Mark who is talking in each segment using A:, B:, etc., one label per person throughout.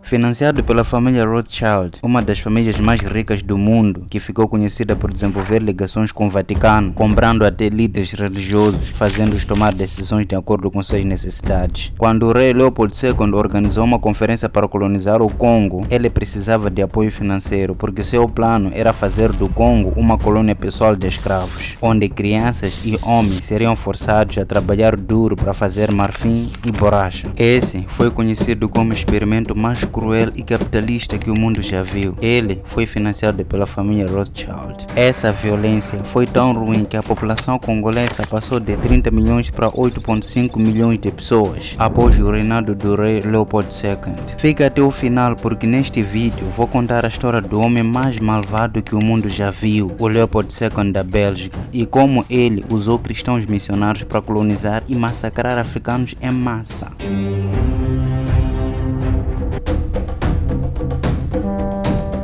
A: Financiado pela família Rothschild, uma das famílias mais ricas do mundo, que ficou conhecida por desenvolver ligações com o Vaticano, comprando até líderes religiosos, fazendo-os tomar decisões de acordo com suas necessidades. Quando o rei Leopold II organizou uma conferência para colonizar o Congo, ele precisava de apoio financeiro, porque seu plano era fazer do Congo uma colônia pessoal de escravos, onde crianças e homens seriam forçados a trabalhar duro para fazer marfim e borracha. Esse foi conhecido como o experimento mais cruel e capitalista que o mundo já viu. Ele foi financiado pela família Rothschild. Essa violência foi tão ruim que a população congolesa passou de 30 milhões para 8,5 milhões de pessoas após o reinado do rei Leopold II. Fica até o final, porque neste vídeo vou contar a história do homem mais malvado que o mundo já viu, o Leopold II da Bélgica, e como ele usou cristãos missionários para colonizar e massacrar africanos em massa.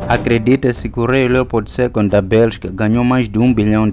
A: Acredita-se que o rei Leopold II da Bélgica ganhou mais de $1 bilhão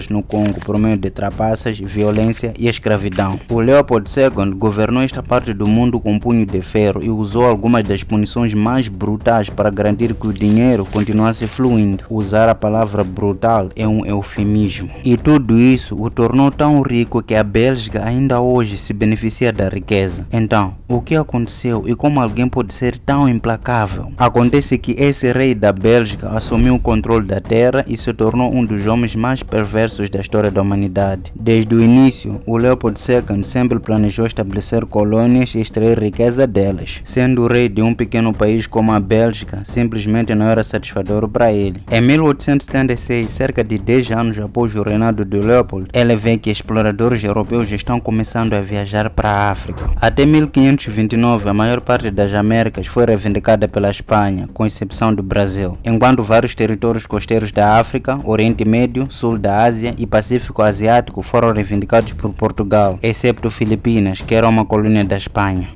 A: no Congo por meio de trapaças, violência e escravidão. O Leopold II governou esta parte do mundo com um punho de ferro e usou algumas das punições mais brutais para garantir que o dinheiro continuasse fluindo. Usar a palavra brutal é um eufemismo. E tudo isso o tornou tão rico que a Bélgica ainda hoje se beneficia da riqueza. Então, o que aconteceu e como alguém pode ser tão implacável? Acontece que esse rei da Bélgica assumiu o controle da terra e se tornou um dos homens mais perversos da história da humanidade. Desde o início, o Leopold II sempre planejou estabelecer colônias e extrair riqueza delas. Sendo o rei de um pequeno país como a Bélgica, simplesmente não era satisfatório para ele. Em 1876, cerca de 10 anos após o reinado de Leopold, ele vê que exploradores europeus estão começando a viajar para a África. Até 1529, a maior parte das Américas foi reivindicada pela Espanha, com exceção do Brasil, enquanto vários territórios costeiros da África, Oriente Médio, Sul da Ásia e Pacífico Asiático foram reivindicados por Portugal, exceto Filipinas, que era uma colônia da Espanha.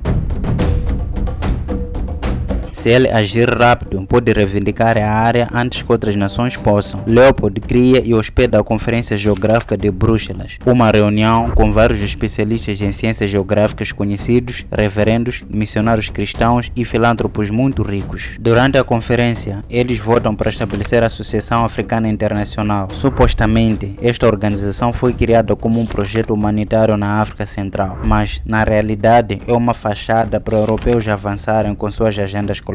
A: Se ele agir rápido, pode reivindicar a área antes que outras nações possam. Leopold cria e hospeda a Conferência Geográfica de Bruxelas, uma reunião com vários especialistas em ciências geográficas conhecidos, reverendos, missionários cristãos e filântropos muito ricos. Durante a conferência, eles votam para estabelecer a Associação Africana Internacional. Supostamente, esta organização foi criada como um projeto humanitário na África Central, mas, na realidade, é uma fachada para europeus avançarem com suas agendas coloniais.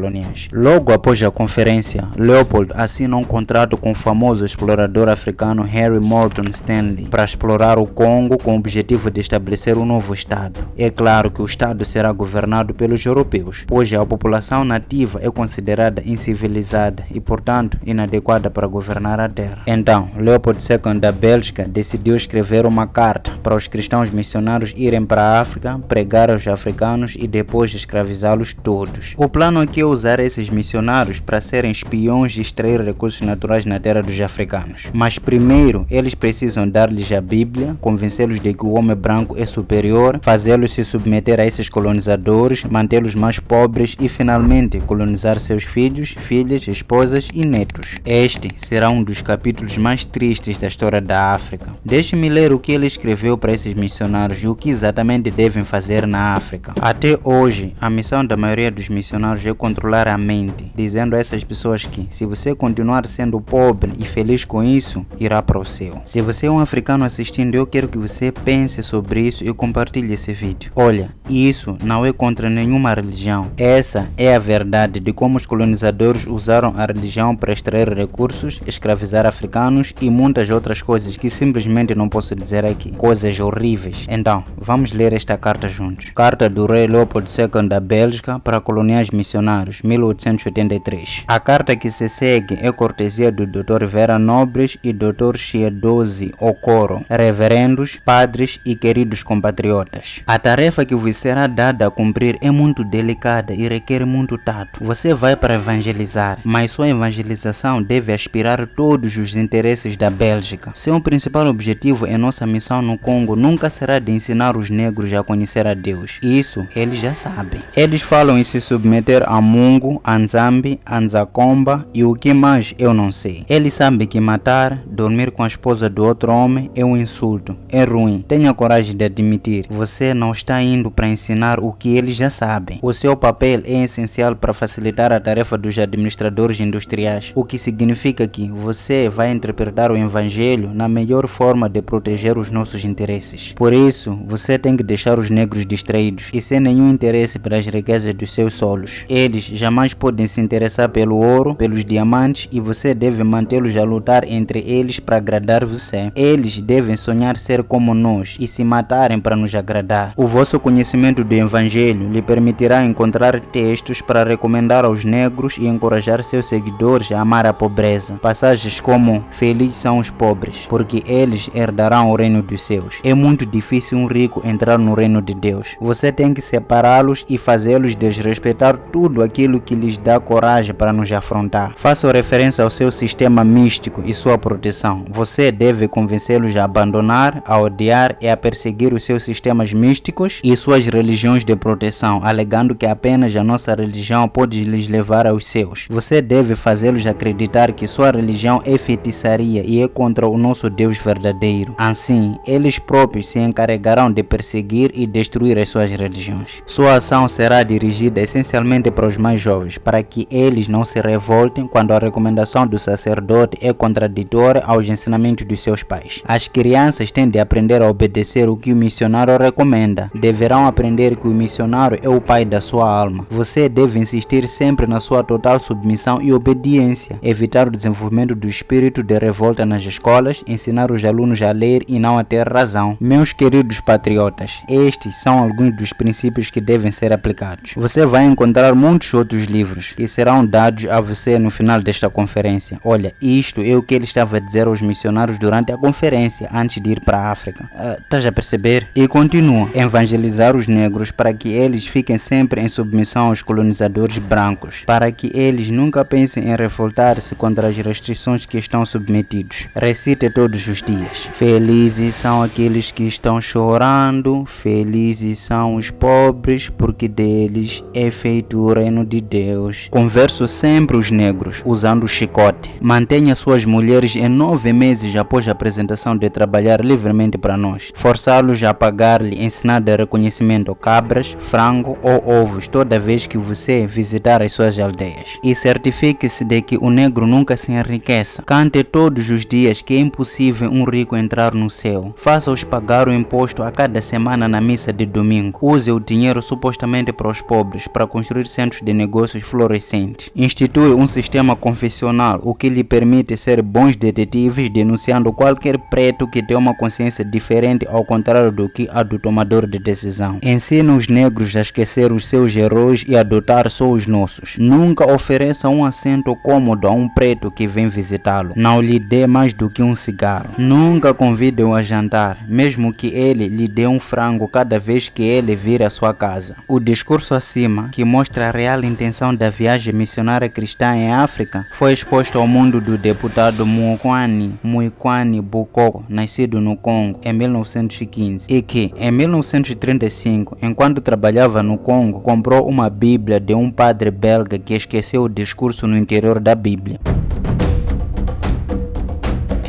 A: Logo após a conferência, Leopold assina um contrato com o famoso explorador africano Henry Morton Stanley para explorar o Congo com o objetivo de estabelecer um novo estado. É claro que o estado será governado pelos europeus, pois a população nativa é considerada incivilizada e, portanto, inadequada para governar a terra. Então, Leopold II da Bélgica decidiu escrever uma carta para os cristãos missionários irem para a África, pregar aos africanos e depois escravizá-los todos. O plano aqui é usar esses missionários para serem espiões e extrair recursos naturais na terra dos africanos. Mas primeiro, eles precisam dar-lhes a Bíblia, convencê-los de que o homem branco é superior, fazê-los se submeter a esses colonizadores, mantê-los mais pobres e finalmente colonizar seus filhos, filhas, esposas e netos. Este será um dos capítulos mais tristes da história da África. Deixe-me ler o que ele escreveu para esses missionários e o que exatamente devem fazer na África. Até hoje, a missão da maioria dos missionários é controlar a mente, dizendo a essas pessoas que, se você continuar sendo pobre e feliz com isso, irá para o céu. Se você é um africano assistindo, eu quero que você pense sobre isso e compartilhe esse vídeo. Olha, isso não é contra nenhuma religião. Essa é a verdade de como os colonizadores usaram a religião para extrair recursos, escravizar africanos e muitas outras coisas que simplesmente não posso dizer aqui. Coisas horríveis. Então, vamos ler esta carta juntos. Carta do rei Leopold II da Bélgica para coloniais missionários, 1883. A carta que se segue é cortesia do Dr. Vera Nobres e Dr. Chiedozi Okoro, reverendos, padres e queridos compatriotas. A tarefa que vos será dada a cumprir é muito delicada e requer muito tato. Você vai para evangelizar, mas sua evangelização deve aspirar todos os interesses da Bélgica. Seu principal objetivo em nossa missão no Congo nunca será de ensinar os negros a conhecer a Deus. Isso eles já sabem. Eles falam em se submeter a Mungu, Anzambi, Anzakomba e o que mais eu não sei. Ele sabe que matar, dormir com a esposa do outro homem é um insulto, é ruim. Tenha coragem de admitir, você não está indo para ensinar o que eles já sabem. O seu papel é essencial para facilitar a tarefa dos administradores industriais, o que significa que você vai interpretar o evangelho na melhor forma de proteger os nossos interesses. Por isso, você tem que deixar os negros distraídos e sem nenhum interesse pelas riquezas dos seus solos. Eles jamais podem se interessar pelo ouro, pelos diamantes e você deve mantê-los a lutar entre eles para agradar você. Eles devem sonhar ser como nós e se matarem para nos agradar. O vosso conhecimento do evangelho lhe permitirá encontrar textos para recomendar aos negros e encorajar seus seguidores a amar a pobreza. Passagens como "Felizes são os pobres, porque eles herdarão o reino dos céus". É muito difícil um rico entrar no reino de Deus. Você tem que separá-los e fazê-los desrespeitar tudo aquilo que lhes dá coragem para nos afrontar. Faça referência ao seu sistema místico e sua proteção. Você deve convencê-los a abandonar, a odiar e a perseguir os seus sistemas místicos e suas religiões de proteção, alegando que apenas a nossa religião pode lhes levar aos seus. Você deve fazê-los acreditar que sua religião é feitiçaria e é contra o nosso Deus verdadeiro. Assim, eles próprios se encarregarão de perseguir e destruir as suas religiões. Sua ação será dirigida essencialmente para os mais jovens, para que eles não se revoltem quando a recomendação do sacerdote é contraditória aos ensinamentos dos seus pais. As crianças têm de aprender a obedecer o que o missionário recomenda. Deverão aprender que o missionário é o pai da sua alma. Você deve insistir sempre na sua total submissão e obediência, evitar o desenvolvimento do espírito de revolta nas escolas, ensinar os alunos a ler e não a ter razão. Meus queridos patriotas, estes são alguns dos princípios que devem ser aplicados. Você vai encontrar muitos outros livros que serão dados a você no final desta conferência. Olha, isto é o que ele estava a dizer aos missionários durante a conferência antes de ir para a África. Estás a perceber? E continua: evangelizar os negros para que eles fiquem sempre em submissão aos colonizadores brancos, para que eles nunca pensem em revoltar-se contra as restrições que estão submetidos. Recite todos os dias: felizes são aqueles que estão chorando, felizes são os pobres, porque deles é feito o reino de Deus. Converso sempre os negros, usando o chicote. Mantenha suas mulheres em 9 meses após a apresentação de trabalhar livremente para nós. Forçá-los a pagar-lhe em sinal de reconhecimento cabras, frango ou ovos toda vez que você visitar as suas aldeias. E certifique-se de que o negro nunca se enriqueça. Cante todos os dias que é impossível um rico entrar no céu. Faça-os pagar o imposto a cada semana na missa de domingo. Use o dinheiro supostamente para os pobres para construir centros de negócios florescentes. Institui um sistema confessional, o que lhe permite ser bons detetives denunciando qualquer preto que tenha uma consciência diferente ao contrário do que a do tomador de decisão. Ensina os negros a esquecer os seus heróis e adotar só os nossos. Nunca ofereça um assento cômodo a um preto que vem visitá-lo. Não lhe dê mais do que um cigarro. Nunca convide-o a jantar, mesmo que ele lhe dê um frango cada vez que ele vir à sua casa. O discurso acima, que mostra a real intenção da viagem missionária cristã em África, foi exposto ao mundo do deputado Muikwani Bukoko, nascido no Congo em 1915, e que, em 1935, enquanto trabalhava no Congo, comprou uma Bíblia de um padre belga que esqueceu o discurso no interior da Bíblia.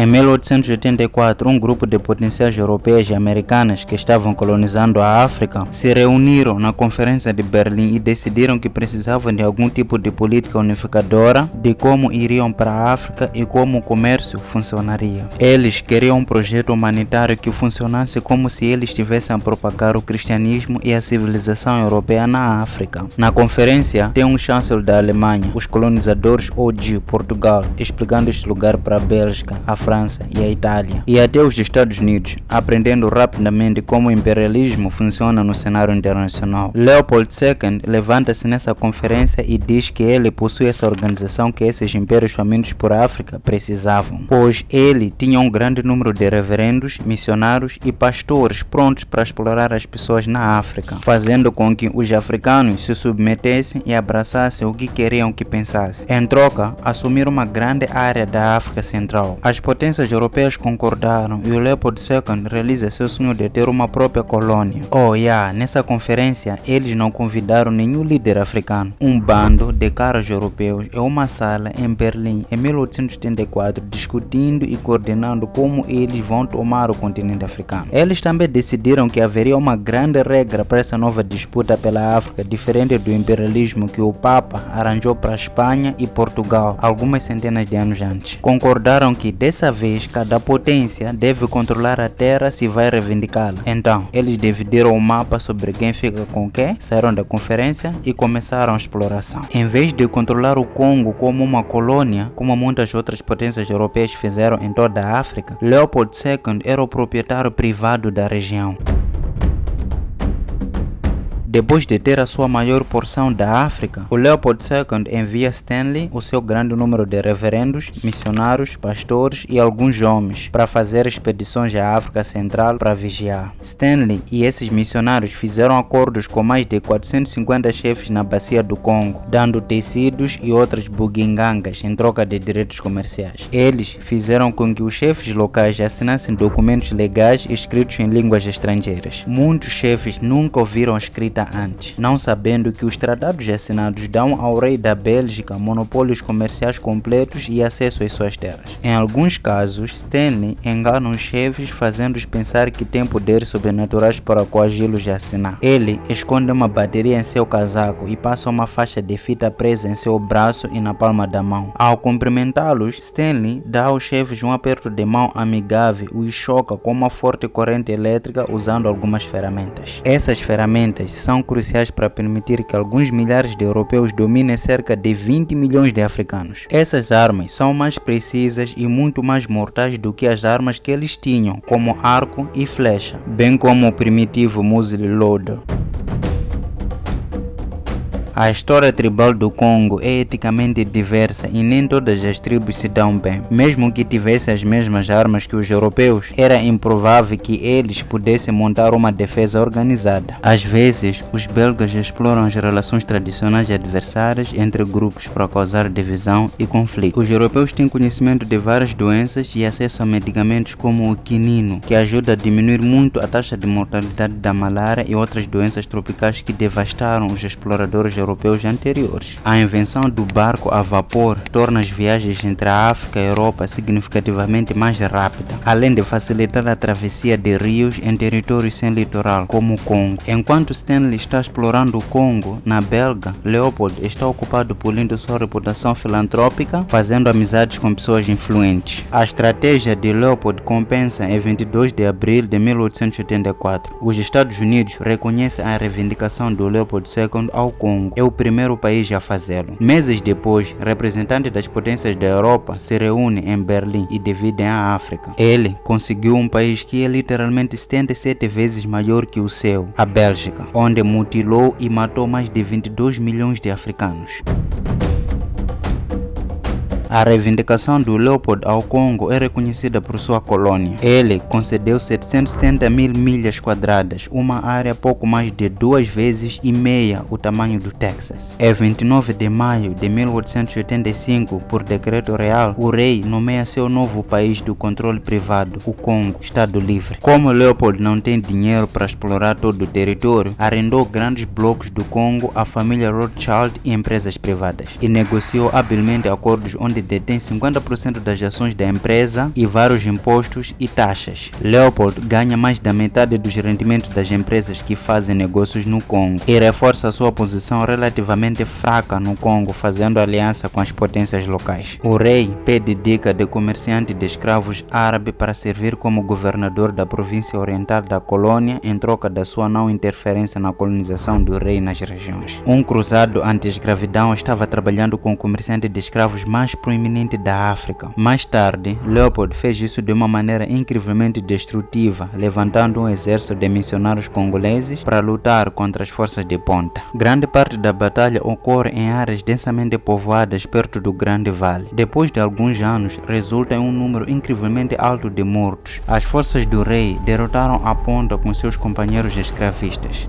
A: Em 1884, um grupo de potenciais europeias e americanas que estavam colonizando a África se reuniram na Conferência de Berlim e decidiram que precisavam de algum tipo de política unificadora de como iriam para a África e como o comércio funcionaria. Eles queriam um projeto humanitário que funcionasse como se eles estivessem a propagar o cristianismo e a civilização europeia na África. Na conferência, tem um chanceler da Alemanha, os colonizadores OG, Portugal, explicando este lugar para a Bélgica, a França e a Itália, e até os Estados Unidos, aprendendo rapidamente como o imperialismo funciona no cenário internacional. Leopold II levanta-se nessa conferência e diz que ele possui essa organização que esses impérios famintos por África precisavam, pois ele tinha um grande número de reverendos, missionários e pastores prontos para explorar as pessoas na África, fazendo com que os africanos se submetessem e abraçassem o que queriam que pensassem. Em troca, assumir uma grande área da África Central. As potências europeias concordaram e o Leopold II realiza seu sonho de ter uma própria colônia. Nessa conferência eles não convidaram nenhum líder africano. Um bando de caras europeus em uma sala em Berlim em 1874 discutindo e coordenando como eles vão tomar o continente africano. Eles também decidiram que haveria uma grande regra para essa nova disputa pela África, diferente do imperialismo que o Papa arranjou para a Espanha e Portugal algumas centenas de anos antes. Concordaram que dessa vez cada potência deve controlar a terra se vai reivindicá-la. Então, eles dividiram o mapa sobre quem fica com o quê, saíram da conferência e começaram a exploração. Em vez de controlar o Congo como uma colônia, como muitas outras potências europeias fizeram em toda a África, Leopold II era o proprietário privado da região. Depois de ter a sua maior porção da África, o Leopold II envia Stanley o seu grande número de reverendos, missionários, pastores e alguns homens para fazer expedições à África Central para vigiar. Stanley e esses missionários fizeram acordos com mais de 450 chefes na bacia do Congo, dando tecidos e outras bugigangas em troca de direitos comerciais. Eles fizeram com que os chefes locais assinassem documentos legais escritos em línguas estrangeiras. Muitos chefes nunca ouviram a escrita antes, não sabendo que os tratados assinados dão ao rei da Bélgica monopólios comerciais completos e acesso às suas terras. Em alguns casos, Stanley engana os chefes fazendo-os pensar que tem poderes sobrenaturais para coagi-los a assinar. Ele esconde uma bateria em seu casaco e passa uma faixa de fita presa em seu braço e na palma da mão. Ao cumprimentá-los, Stanley dá aos chefes um aperto de mão amigável e os choca com uma forte corrente elétrica usando algumas ferramentas. Essas ferramentas são cruciais para permitir que alguns milhares de europeus dominem cerca de 20 milhões de africanos. Essas armas são mais precisas e muito mais mortais do que as armas que eles tinham, como arco e flecha, bem como o primitivo muzzle loader. A história tribal do Congo é eticamente diversa e nem todas as tribos se dão bem. Mesmo que tivessem as mesmas armas que os europeus, era improvável que eles pudessem montar uma defesa organizada. Às vezes, os belgas exploram as relações tradicionais adversárias entre grupos para causar divisão e conflito. Os europeus têm conhecimento de várias doenças e acesso a medicamentos como o quinino, que ajuda a diminuir muito a taxa de mortalidade da malária e outras doenças tropicais que devastaram os exploradores europeus anteriores. A invenção do barco a vapor torna as viagens entre a África e a Europa significativamente mais rápidas, além de facilitar a travessia de rios em territórios sem litoral, como o Congo. Enquanto Stanley está explorando o Congo, na Bélgica, Leopold está ocupado polindo sua reputação filantrópica, fazendo amizades com pessoas influentes. A estratégia de Leopold compensa em 22 de abril de 1884. Os Estados Unidos reconhecem a reivindicação do Leopold II ao Congo. É o primeiro país a fazê-lo. Meses depois, representantes das potências da Europa se reúnem em Berlim e dividem a África. Ele conseguiu um país que é literalmente 77 vezes maior que o seu, a Bélgica, onde mutilou e matou mais de 22 milhões de africanos. A reivindicação do Leopold ao Congo é reconhecida por sua colônia. Ele concedeu 770 mil milhas quadradas, uma área pouco mais de 2,5 vezes o tamanho do Texas. Em 29 de maio de 1885, por decreto real, o rei nomeia seu novo país do controle privado, o Congo, Estado Livre. Como Leopold não tem dinheiro para explorar todo o território, arrendou grandes blocos do Congo à família Rothschild e empresas privadas, e negociou habilmente acordos onde detém 50% das ações da empresa e vários impostos e taxas. Leopold ganha mais da metade dos rendimentos das empresas que fazem negócios no Congo e reforça sua posição relativamente fraca no Congo, fazendo aliança com as potências locais. O rei pede dica de comerciante de escravos árabe para servir como governador da província oriental da colônia em troca da sua não interferência na colonização do rei nas regiões. Um cruzado anti-escravidão estava trabalhando com o comerciante de escravos mais proeminente da África. Mais tarde, Leopold fez isso de uma maneira incrivelmente destrutiva, levantando um exército de missionários congoleses para lutar contra as forças de ponta. Grande parte da batalha ocorre em áreas densamente povoadas perto do Grande Vale. Depois de alguns anos, resulta em um número incrivelmente alto de mortos. As forças do rei derrotaram a ponta com seus companheiros escravistas.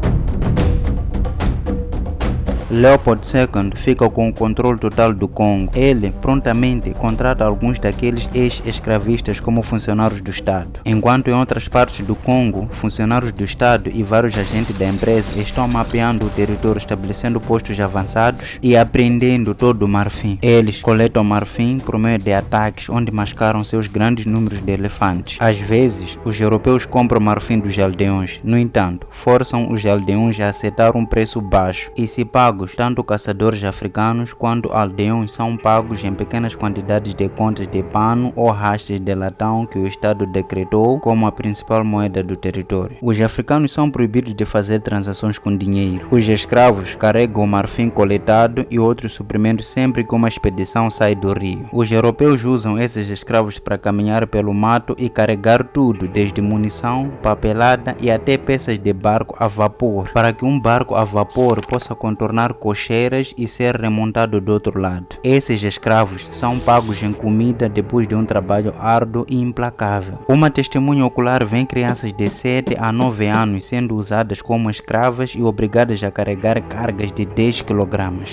A: Leopold II fica com o controle total do Congo. Ele prontamente contrata alguns daqueles ex-escravistas como funcionários do Estado. Enquanto em outras partes do Congo, funcionários do Estado e vários agentes da empresa estão mapeando o território, estabelecendo postos avançados e apreendendo todo o marfim. Eles coletam marfim por meio de ataques onde mascaram seus grandes números de elefantes. Às vezes, os europeus compram marfim dos aldeões. No entanto, forçam os aldeões a aceitar um preço baixo e, se pagos, tanto caçadores africanos quanto aldeões são pagos em pequenas quantidades de contas de pano ou rastas de latão que o Estado decretou como a principal moeda do território. Os africanos são proibidos de fazer transações com dinheiro. Os escravos carregam o marfim coletado e outros suprimentos sempre que uma expedição sai do rio. Os europeus usam esses escravos para caminhar pelo mato e carregar tudo, desde munição, papelada e até peças de barco a vapor, para que um barco a vapor possa contornar cocheiras e ser remontado do outro lado. Esses escravos são pagos em comida depois de um trabalho árduo e implacável. Uma testemunha ocular vê crianças de 7 a 9 anos sendo usadas como escravas e obrigadas a carregar cargas de 10 kg.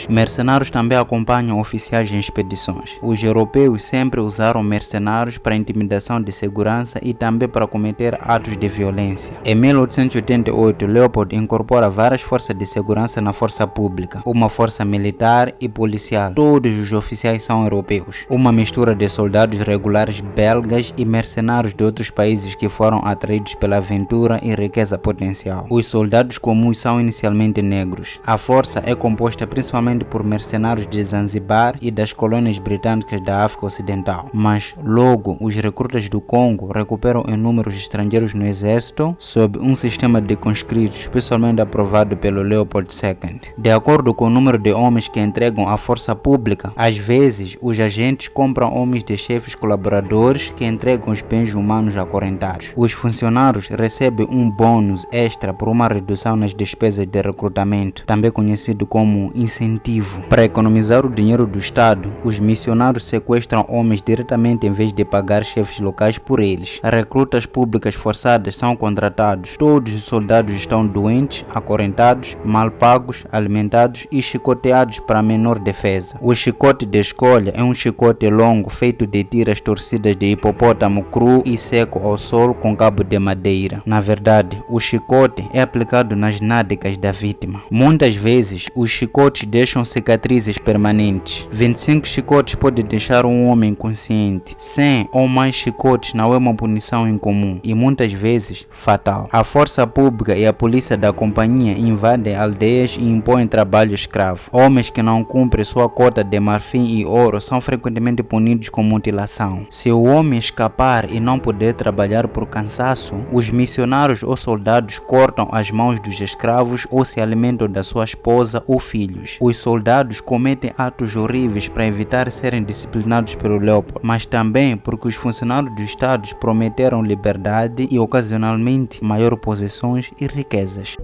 A: Mercenários também acompanham oficiais em expedições. Os europeus sempre usaram mercenários para intimidação de segurança e também para cometer atos de violência. Em 1888, Leopold incorpora várias forças de segurança na força pública, uma força militar e policial. Todos os oficiais são europeus, uma mistura de soldados regulares belgas e mercenários de outros países que foram atraídos pela aventura e riqueza potencial. Os soldados comuns são inicialmente negros. A força é composta principalmente por mercenários de Zanzibar e das colônias britânicas da África Ocidental, mas logo os recrutas do Congo recuperam inúmeros estrangeiros no exército sob um sistema de conscritos especialmente aprovado pelo Leopold II. De acordo com o número de homens que entregam à força pública, às vezes os agentes compram homens de chefes colaboradores que entregam os bens humanos acorrentados. Os funcionários recebem um bônus extra por uma redução nas despesas de recrutamento, também conhecido como incentivo. Para economizar o dinheiro do Estado, os missionários sequestram homens diretamente em vez de pagar chefes locais por eles. Recrutas públicas forçadas são contratados. Todos os soldados estão doentes, acorrentados, mal pagos, alimentados e chicoteados para menor defesa. O chicote de escolha é um chicote longo feito de tiras torcidas de hipopótamo cru e seco ao solo com cabo de madeira. Na verdade, o chicote é aplicado nas nádegas da vítima. Muitas vezes, os chicotes deixam cicatrizes permanentes. 25 chicotes podem deixar um homem inconsciente. 100 ou mais chicotes não é uma punição incomum e muitas vezes fatal. A força pública e a polícia da companhia invadem aldeias e impõem trabalho escravo. Homens que não cumprem sua cota de marfim e ouro são frequentemente punidos com mutilação. Se o homem escapar e não puder trabalhar por cansaço, os missionários ou soldados cortam as mãos dos escravos ou se alimentam da sua esposa ou filhos. Os soldados cometem atos horríveis para evitar serem disciplinados pelo Leopold, mas também porque os funcionários do Estado prometeram liberdade e ocasionalmente maior possessões e riquezas.